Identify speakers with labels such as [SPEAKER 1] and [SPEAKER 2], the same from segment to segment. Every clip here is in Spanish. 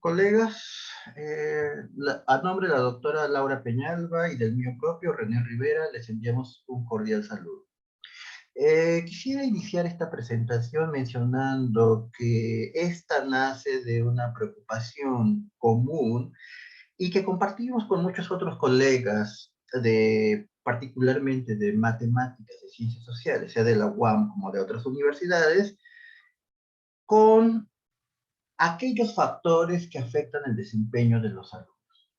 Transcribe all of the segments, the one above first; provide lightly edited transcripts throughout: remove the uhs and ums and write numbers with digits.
[SPEAKER 1] Colegas, a nombre de la doctora Laura Peñalba y del mío propio, René Rivera, les enviamos un cordial saludo. Quisiera iniciar esta presentación mencionando que esta nace de una preocupación común y que compartimos con muchos otros colegas particularmente de matemáticas y ciencias sociales, sea de la UAM como de otras universidades, con aquellos factores que afectan el desempeño de los alumnos.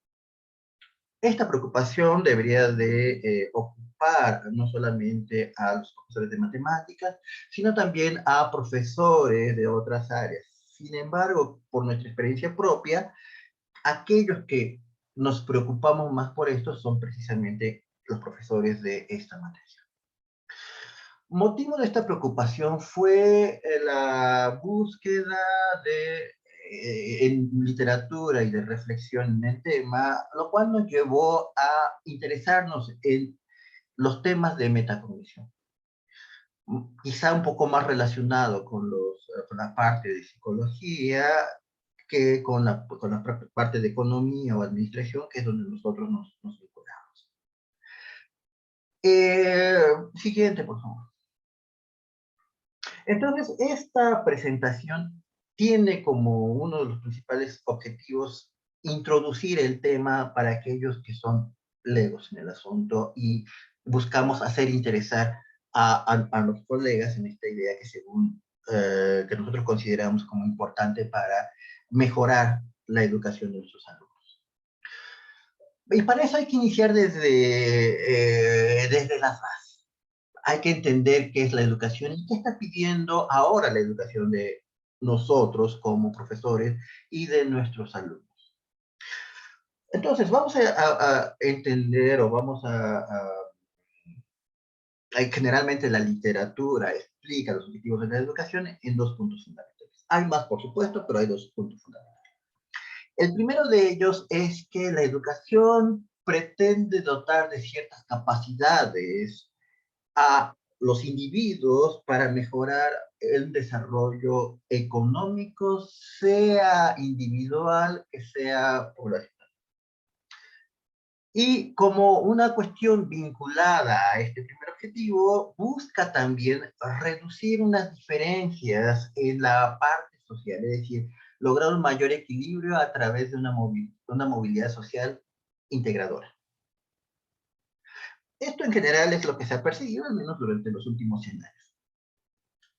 [SPEAKER 1] Esta preocupación debería de ocupar no solamente a los profesores de matemáticas, sino también a profesores de otras áreas. Sin embargo, por nuestra experiencia propia, aquellos que nos preocupamos más por esto son precisamente los profesores de esta materia. Motivo de esta preocupación fue la búsqueda en literatura y de reflexión en el tema, lo cual nos llevó a interesarnos en los temas de metacognición. Quizá un poco más relacionado con la parte de psicología que con la parte de economía o administración, que es donde nosotros nos vinculamos. Siguiente, por favor. Entonces, esta presentación tiene como uno de los principales objetivos introducir el tema para aquellos que son legos en el asunto y buscamos hacer interesar a los colegas en esta idea que nosotros consideramos como importante para mejorar la educación de nuestros alumnos. Y para eso hay que iniciar desde las bases. Hay que entender qué es la educación y qué está pidiendo ahora la educación de nosotros como profesores y de nuestros alumnos. Entonces, vamos a entender o generalmente la literatura explica los objetivos de la educación en dos puntos fundamentales. Hay más, por supuesto, pero hay dos puntos fundamentales. El primero de ellos es que la educación pretende dotar de ciertas capacidades a los individuos para mejorar el desarrollo económico, sea individual, que sea poblacional. Y como una cuestión vinculada a este primer objetivo, busca también reducir unas diferencias en la parte social, es decir, lograr un mayor equilibrio a través de una movilidad social integradora. Esto en general es lo que se ha perseguido, al menos durante los últimos 100 años.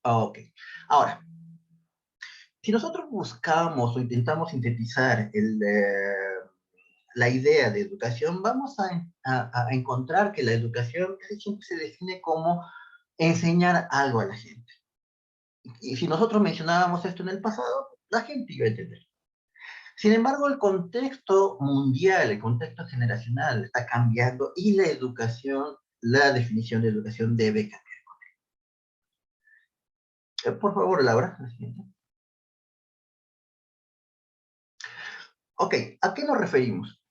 [SPEAKER 1] Ok. Ahora, si nosotros buscamos o intentamos sintetizar la idea de educación, vamos a encontrar que la educación siempre se define como enseñar algo a la gente. Y si nosotros mencionábamos esto en el pasado, la gente iba a entender. Sin embargo, el contexto mundial, el contexto generacional está cambiando y la educación, la definición de educación debe cambiar. Por favor, Laura, la siguiente. Ok, ¿a qué nos referimos?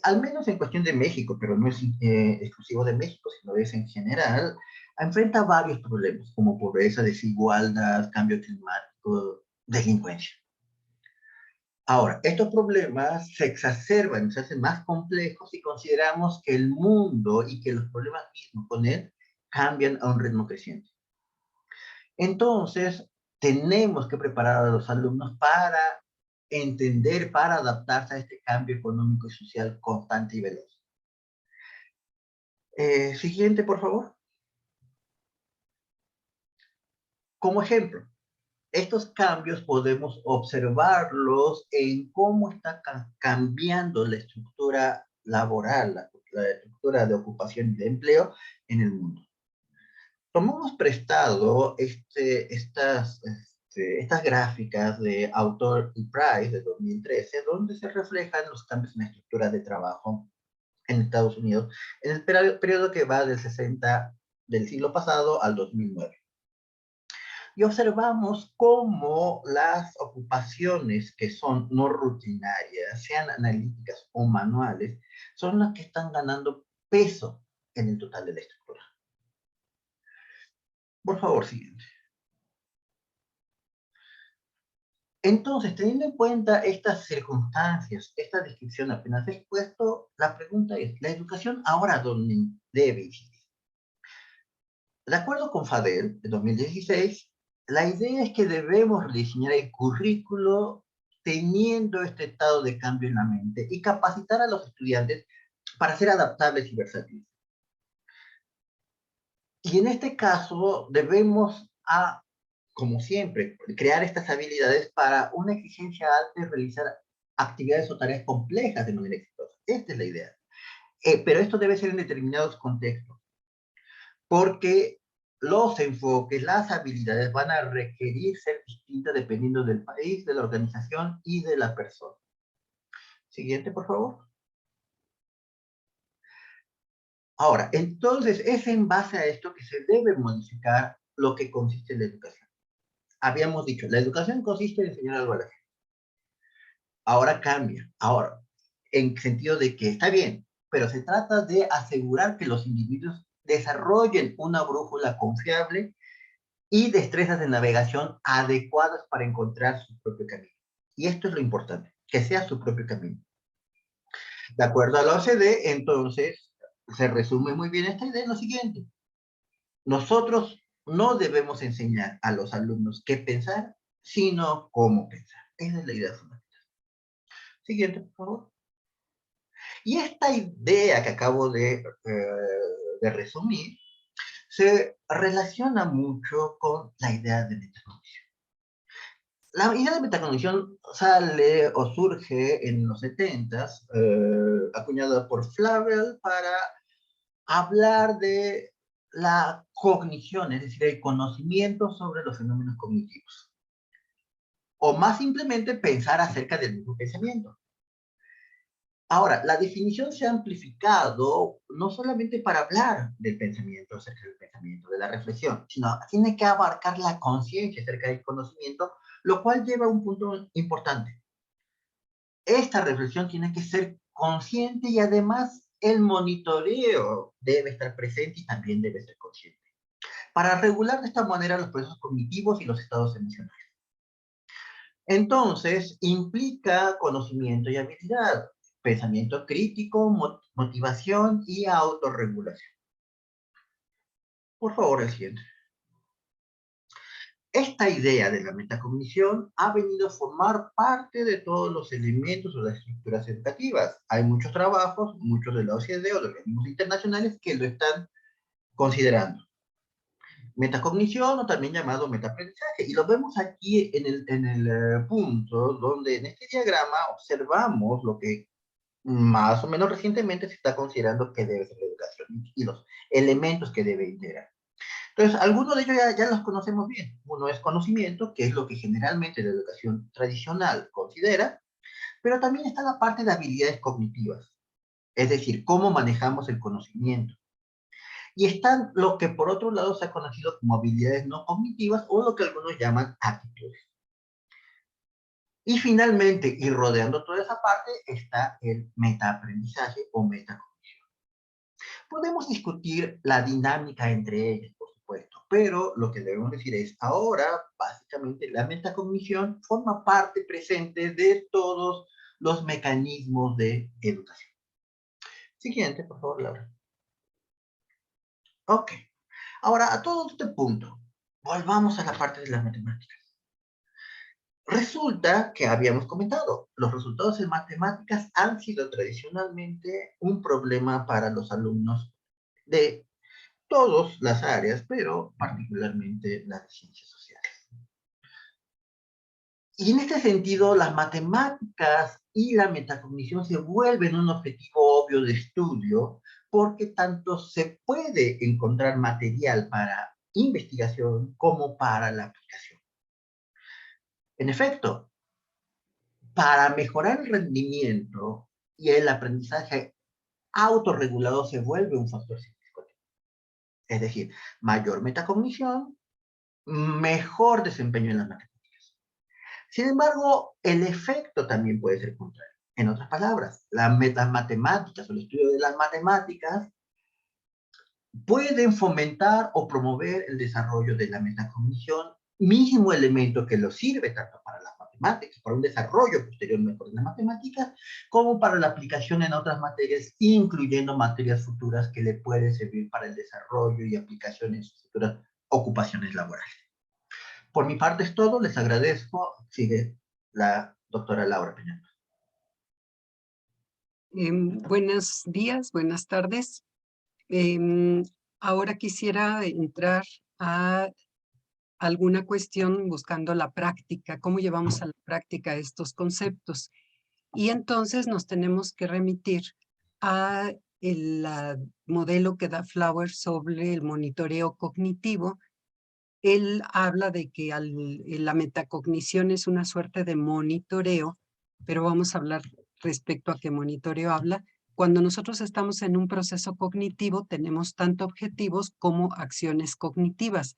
[SPEAKER 1] Al menos en cuestión de México, pero no es exclusivo de México, sino es en general, enfrenta varios problemas, como pobreza, desigualdad, cambio climático, delincuencia. Ahora, estos problemas se exacerban, se hacen más complejos si consideramos que el mundo y que los problemas mismos con él cambian a un ritmo creciente. Entonces, tenemos que preparar a los alumnos para entender, para adaptarse a este cambio económico y social constante y veloz. Siguiente, por favor. Como ejemplo, estos cambios podemos observarlos en cómo está cambiando la estructura laboral, la estructura de ocupación y de empleo en el mundo. Tomamos prestado estas gráficas de Autor y Price de 2013, donde se reflejan los cambios en la estructura de trabajo en Estados Unidos en el periodo que va del siglo pasado al 2009. Y observamos cómo las ocupaciones que son no rutinarias, sean analíticas o manuales, son las que están ganando peso en el total de la estructura. Por favor, siguiente. Entonces, teniendo en cuenta estas circunstancias, esta descripción apenas expuesto, la pregunta es, ¿la educación ahora dónde debe incidir? De acuerdo con FADEL, de 2016, la idea es que debemos diseñar el currículo teniendo este estado de cambio en la mente y capacitar a los estudiantes para ser adaptables y versátiles. Y en este caso debemos, como siempre, crear estas habilidades para una exigencia alta y realizar actividades o tareas complejas de manera exitosa. Esta es la idea. Pero esto debe ser en determinados contextos, porque los enfoques, las habilidades van a requerir ser distintas dependiendo del país, de la organización y de la persona. Siguiente, por favor. Ahora, entonces, es en base a esto que se debe modificar lo que consiste en la educación. Habíamos dicho, la educación consiste en enseñar algo a la gente. Ahora cambia. Ahora, en sentido de que está bien, pero se trata de asegurar que los individuos desarrollen una brújula confiable y destrezas de navegación adecuadas para encontrar su propio camino. Y esto es lo importante, que sea su propio camino. De acuerdo a la OCDE, entonces, se resume muy bien esta idea en lo siguiente. Nosotros no debemos enseñar a los alumnos qué pensar, sino cómo pensar. Esa es la idea fundamental. Siguiente, por favor. Y esta idea que acabo de resumir se relaciona mucho con la idea de metacognición. La idea de metacognición sale o surge en los 70s, acuñada por Flavel para hablar de la cognición, es decir, el conocimiento sobre los fenómenos cognitivos. O más simplemente pensar acerca del mismo pensamiento. Ahora, la definición se ha amplificado no solamente para hablar del pensamiento, acerca del pensamiento, de la reflexión, sino tiene que abarcar la conciencia acerca del conocimiento, lo cual lleva a un punto importante. Esta reflexión tiene que ser consciente y además el monitoreo debe estar presente y también debe ser consciente, para regular de esta manera los procesos cognitivos y los estados emocionales. Entonces, implica conocimiento y habilidad, pensamiento crítico, motivación y autorregulación. Por favor, el siguiente. Esta idea de la metacognición ha venido a formar parte de todos los elementos o las estructuras educativas. Hay muchos trabajos, muchos de la OCDE o de organismos internacionales que lo están considerando. Metacognición o también llamado metaaprendizaje. Y lo vemos aquí en el punto donde en este diagrama observamos lo que más o menos recientemente se está considerando que debe ser la educación y los elementos que debe integrar. Entonces, algunos de ellos ya los conocemos bien. Uno es conocimiento, que es lo que generalmente la educación tradicional considera, pero también está la parte de habilidades cognitivas, es decir, cómo manejamos el conocimiento. Y están lo que por otro lado se ha conocido como habilidades no cognitivas o lo que algunos llaman actitudes. Y finalmente, y rodeando toda esa parte, está el metaaprendizaje o metacognición. Podemos discutir la dinámica entre ellas, por supuesto, pero lo que debemos decir es, ahora, básicamente, la metacognición forma parte presente de todos los mecanismos de educación. Siguiente, por favor, Laura. Ok. Ahora, a todo este punto, volvamos a la parte de las matemáticas. Resulta que habíamos comentado, los resultados en matemáticas han sido tradicionalmente un problema para los alumnos de todas las áreas, pero particularmente las ciencias sociales. Y en este sentido, las matemáticas y la metacognición se vuelven un objetivo obvio de estudio porque tanto se puede encontrar material para investigación como para la aplicación. En efecto, para mejorar el rendimiento y el aprendizaje autorregulado se vuelve un factor significativo. Es decir, mayor metacognición, mejor desempeño en las matemáticas. Sin embargo, el efecto también puede ser contrario. En otras palabras, las matemáticas o el estudio de las matemáticas pueden fomentar o promover el desarrollo de la metacognición, mismo elemento que lo sirve tanto para las matemáticas matemáticas, para un desarrollo posterior mejor en las matemáticas, como para la aplicación en otras materias, incluyendo materias futuras que le pueden servir para el desarrollo y aplicación en sus futuras ocupaciones laborales. Por mi parte es todo, les agradezco. Sigue la doctora Laura Peña.
[SPEAKER 2] Buenos días, buenas tardes. Ahora quisiera entrar a alguna cuestión buscando la práctica, cómo llevamos a la práctica estos conceptos. Y entonces nos tenemos que remitir a el modelo que da Flower sobre el monitoreo cognitivo. Él habla de que la metacognición es una suerte de monitoreo, pero vamos a hablar respecto a qué monitoreo habla. Cuando nosotros estamos en un proceso cognitivo, tenemos tanto objetivos como acciones cognitivas,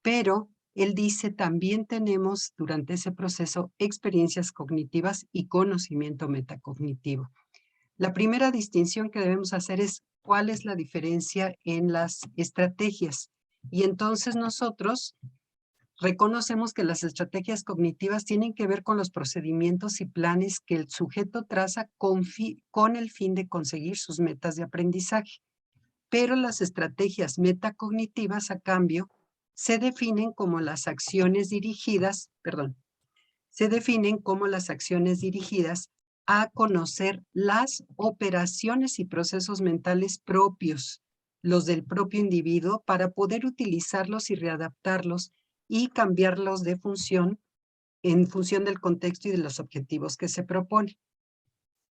[SPEAKER 2] pero él dice también tenemos durante ese proceso experiencias cognitivas y conocimiento metacognitivo. La primera distinción que debemos hacer es cuál es la diferencia en las estrategias. Y entonces nosotros reconocemos que las estrategias cognitivas tienen que ver con los procedimientos y planes que el sujeto traza con el fin de conseguir sus metas de aprendizaje. Pero las estrategias metacognitivas, a cambio, se definen como las acciones dirigidas, a conocer las operaciones y procesos mentales propios, los del propio individuo, para poder utilizarlos y readaptarlos y cambiarlos de función en función del contexto y de los objetivos que se propone.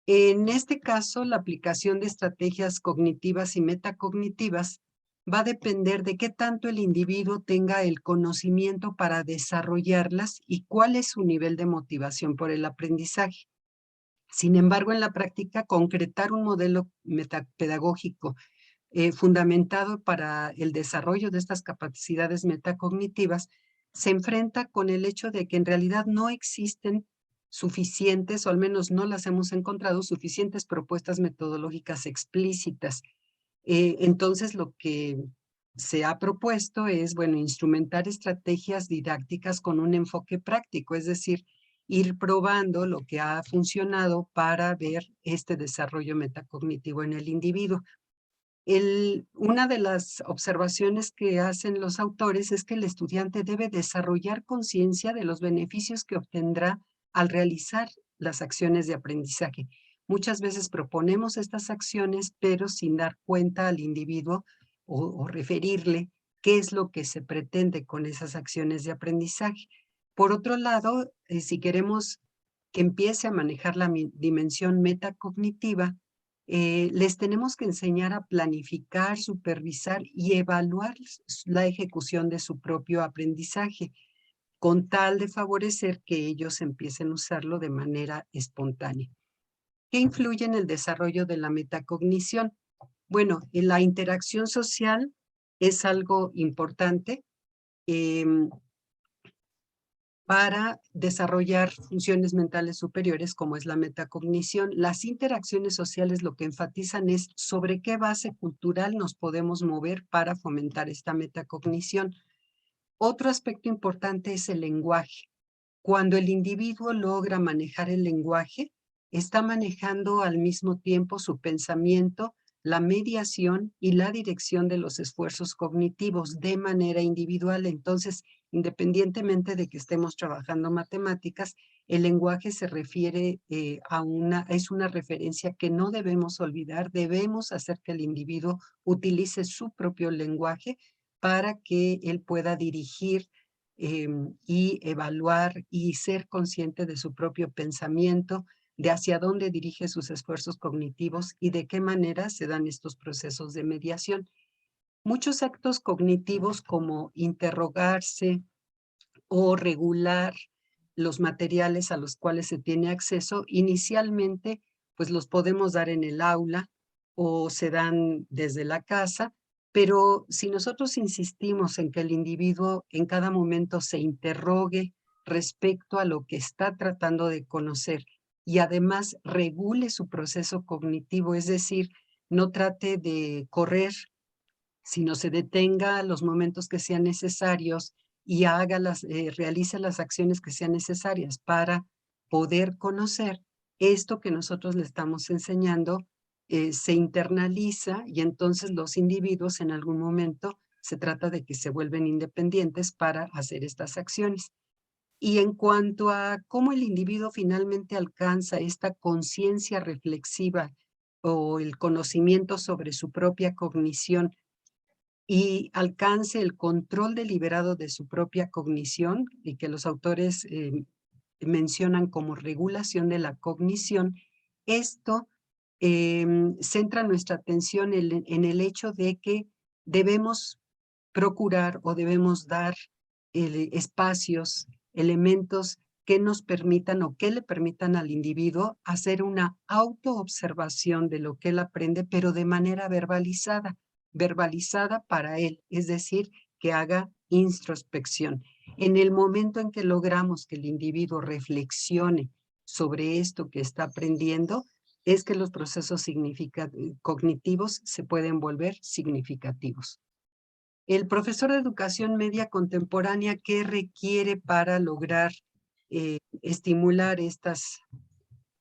[SPEAKER 2] En este caso, la aplicación de estrategias cognitivas y metacognitivas va a depender de qué tanto el individuo tenga el conocimiento para desarrollarlas y cuál es su nivel de motivación por el aprendizaje. Sin embargo, en la práctica, concretar un modelo metapedagógico fundamentado para el desarrollo de estas capacidades metacognitivas se enfrenta con el hecho de que en realidad no existen suficientes, o al menos no las hemos encontrado, suficientes propuestas metodológicas explícitas. Entonces, lo que se ha propuesto es, bueno, instrumentar estrategias didácticas con un enfoque práctico, es decir, ir probando lo que ha funcionado para ver este desarrollo metacognitivo en el individuo. Una de las observaciones que hacen los autores es que el estudiante debe desarrollar conciencia de los beneficios que obtendrá al realizar las acciones de aprendizaje. Muchas veces proponemos estas acciones, pero sin dar cuenta al individuo o referirle qué es lo que se pretende con esas acciones de aprendizaje. Por otro lado, si queremos que empiece a manejar la dimensión metacognitiva, les tenemos que enseñar a planificar, supervisar y evaluar la ejecución de su propio aprendizaje, con tal de favorecer que ellos empiecen a usarlo de manera espontánea. ¿Qué influye en el desarrollo de la metacognición? Bueno, la interacción social es algo importante. Para desarrollar funciones mentales superiores como es la metacognición. Las interacciones sociales lo que enfatizan es sobre qué base cultural nos podemos mover para fomentar esta metacognición. Otro aspecto importante es el lenguaje. Cuando el individuo logra manejar el lenguaje, está manejando al mismo tiempo su pensamiento, la mediación y la dirección de los esfuerzos cognitivos de manera individual. Entonces, independientemente de que estemos trabajando matemáticas, el lenguaje se refiere es una referencia que no debemos olvidar. Debemos hacer que el individuo utilice su propio lenguaje para que él pueda dirigir y evaluar y ser consciente de su propio pensamiento, de hacia dónde dirige sus esfuerzos cognitivos y de qué manera se dan estos procesos de mediación. Muchos actos cognitivos como interrogarse o regular los materiales a los cuales se tiene acceso, inicialmente pues los podemos dar en el aula o se dan desde la casa, pero si nosotros insistimos en que el individuo en cada momento se interrogue respecto a lo que está tratando de conocer y además regule su proceso cognitivo, es decir, no trate de correr, sino se detenga los momentos que sean necesarios y realice las acciones que sean necesarias para poder conocer, esto que nosotros le estamos enseñando se internaliza y entonces los individuos en algún momento se trata de que se vuelven independientes para hacer estas acciones. Y en cuanto a cómo el individuo finalmente alcanza esta conciencia reflexiva o el conocimiento sobre su propia cognición y alcance el control deliberado de su propia cognición, y que los autores mencionan como regulación de la cognición, esto centra nuestra atención en el hecho de que debemos procurar o debemos dar espacios, elementos que nos permitan o que le permitan al individuo hacer una autoobservación de lo que él aprende, pero de manera verbalizada para él, es decir, que haga introspección. En el momento en que logramos que el individuo reflexione sobre esto que está aprendiendo, es que los procesos cognitivos se pueden volver significativos. El profesor de educación media contemporánea, ¿qué requiere para lograr estimular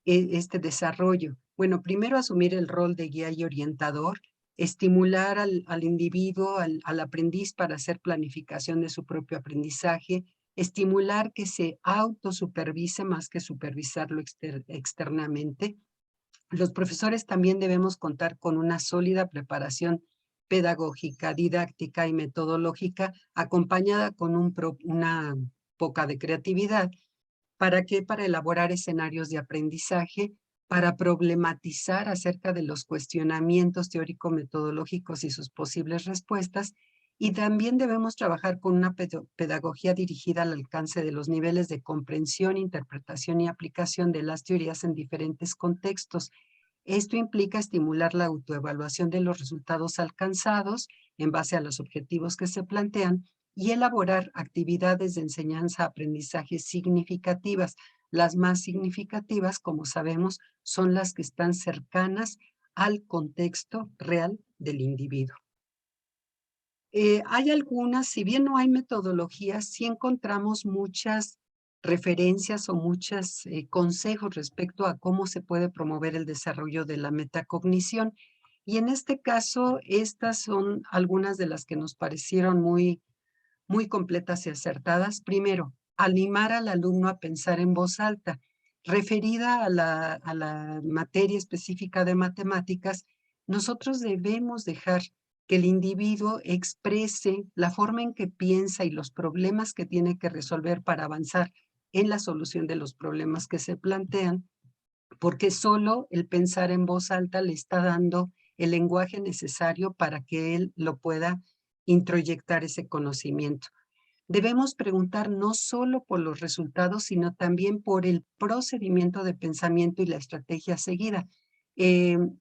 [SPEAKER 2] este desarrollo? Bueno, primero asumir el rol de guía y orientador, estimular al individuo, al aprendiz para hacer planificación de su propio aprendizaje, estimular que se autosupervise más que supervisarlo externamente. Los profesores también debemos contar con una sólida preparación pedagógica, didáctica y metodológica, acompañada con una poca de creatividad. ¿Para qué? Para elaborar escenarios de aprendizaje, para problematizar acerca de los cuestionamientos teórico-metodológicos y sus posibles respuestas, y también debemos trabajar con una pedagogía dirigida al alcance de los niveles de comprensión, interpretación y aplicación de las teorías en diferentes contextos. Esto implica estimular la autoevaluación de los resultados alcanzados en base a los objetivos que se plantean y elaborar actividades de enseñanza-aprendizaje significativas. Las más significativas, como sabemos, son las que están cercanas al contexto real del individuo. Hay algunas, si bien no hay metodologías, sí encontramos muchas referencias o muchos consejos respecto a cómo se puede promover el desarrollo de la metacognición. Y en este caso, estas son algunas de las que nos parecieron muy completas y acertadas. Primero, animar al alumno a pensar en voz alta. Referida a la materia específica de matemáticas, nosotros debemos dejar que el individuo exprese la forma en que piensa y los problemas que tiene que resolver para avanzar en la solución de los problemas que se plantean, porque solo el pensar en voz alta le está dando el lenguaje necesario para que él lo pueda introyectar ese conocimiento. Debemos preguntar no solo por los resultados, sino también por el procedimiento de pensamiento y la estrategia seguida.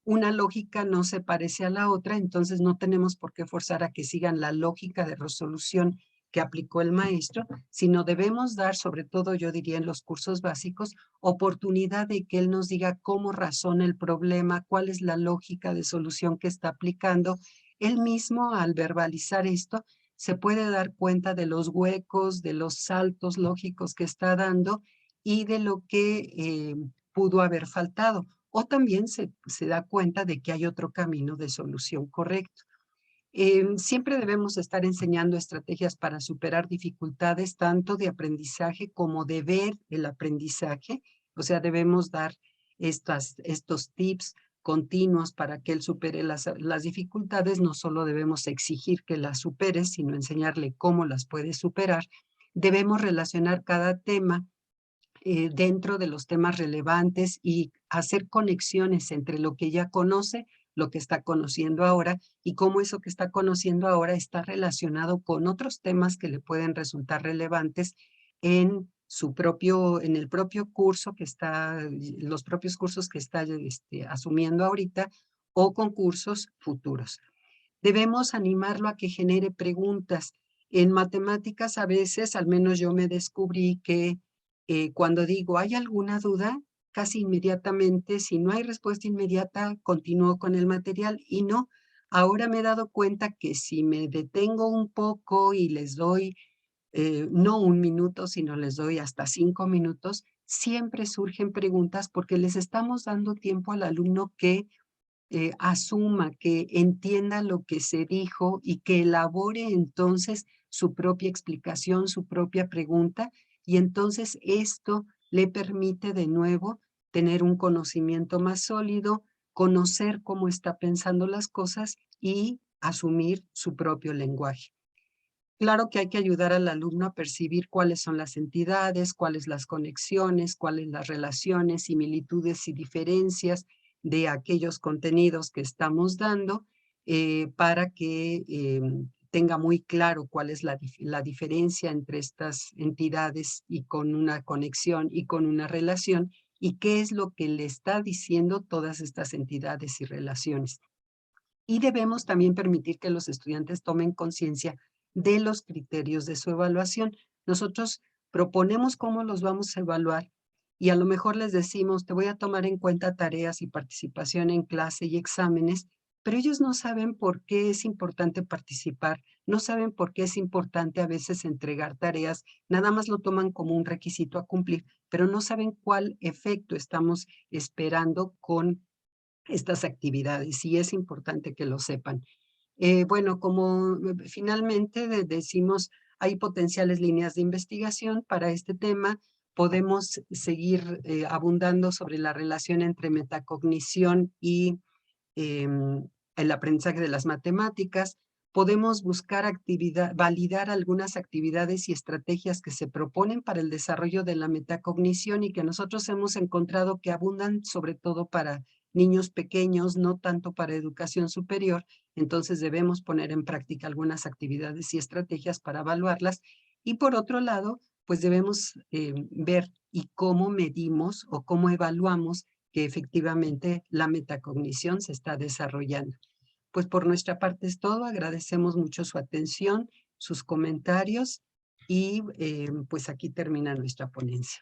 [SPEAKER 2] Una lógica no se parece a la otra, entonces no tenemos por qué forzar a que sigan la lógica de resolución que aplicó el maestro, sino debemos dar, sobre todo yo diría en los cursos básicos, oportunidad de que él nos diga cómo razona el problema, cuál es la lógica de solución que está aplicando. Él mismo, al verbalizar esto, se puede dar cuenta de los huecos, de los saltos lógicos que está dando y de lo que pudo haber faltado. O también se da cuenta de que hay otro camino de solución correcto. Siempre debemos estar enseñando estrategias para superar dificultades tanto de aprendizaje como de ver el aprendizaje. O sea, debemos dar estos tips continuos para que él supere las dificultades. No solo debemos exigir que las supere, sino enseñarle cómo las puede superar. Debemos relacionar cada tema dentro de los temas relevantes y hacer conexiones entre lo que ya conoce, lo que está conociendo ahora y cómo eso que está conociendo ahora está relacionado con otros temas que le pueden resultar relevantes en en el propio curso que está, los propios cursos que está asumiendo ahorita o con cursos futuros. Debemos animarlo a que genere preguntas. En matemáticas a veces, al menos yo me descubrí que cuando digo, ¿hay alguna duda? Casi inmediatamente, si no hay respuesta inmediata, continúo con el material y no. Ahora me he dado cuenta que si me detengo un poco y les doy no un minuto, sino les doy hasta 5 minutos, siempre surgen preguntas porque les estamos dando tiempo al alumno que asuma, que entienda lo que se dijo y que elabore entonces su propia explicación, su propia pregunta, y entonces esto le permite de nuevo tener un conocimiento más sólido, conocer cómo está pensando las cosas y asumir su propio lenguaje. Claro que hay que ayudar al alumno a percibir cuáles son las entidades, cuáles las conexiones, cuáles las relaciones, similitudes y diferencias de aquellos contenidos que estamos dando para que tenga muy claro cuál es la diferencia entre estas entidades y con una conexión y con una relación y qué es lo que le está diciendo todas estas entidades y relaciones. Y debemos también permitir que los estudiantes tomen conciencia de los criterios de su evaluación. Nosotros proponemos cómo los vamos a evaluar y a lo mejor les decimos, te voy a tomar en cuenta tareas y participación en clase y exámenes, pero ellos no saben por qué es importante participar, no saben por qué es importante a veces entregar tareas, nada más lo toman como un requisito a cumplir, pero no saben cuál efecto estamos esperando con estas actividades y es importante que lo sepan. Bueno, como finalmente decimos, hay potenciales líneas de investigación para este tema, podemos seguir abundando sobre la relación entre metacognición y el aprendizaje de las matemáticas. Podemos buscar validar algunas actividades y estrategias que se proponen para el desarrollo de la metacognición y que nosotros hemos encontrado que abundan sobre todo para niños pequeños, no tanto para educación superior. Entonces debemos poner en práctica algunas actividades y estrategias para evaluarlas. Y por otro lado, pues debemos ver y cómo medimos o cómo evaluamos que efectivamente la metacognición se está desarrollando. Pues por nuestra parte es todo. Agradecemos mucho su atención, sus comentarios y pues aquí termina nuestra ponencia.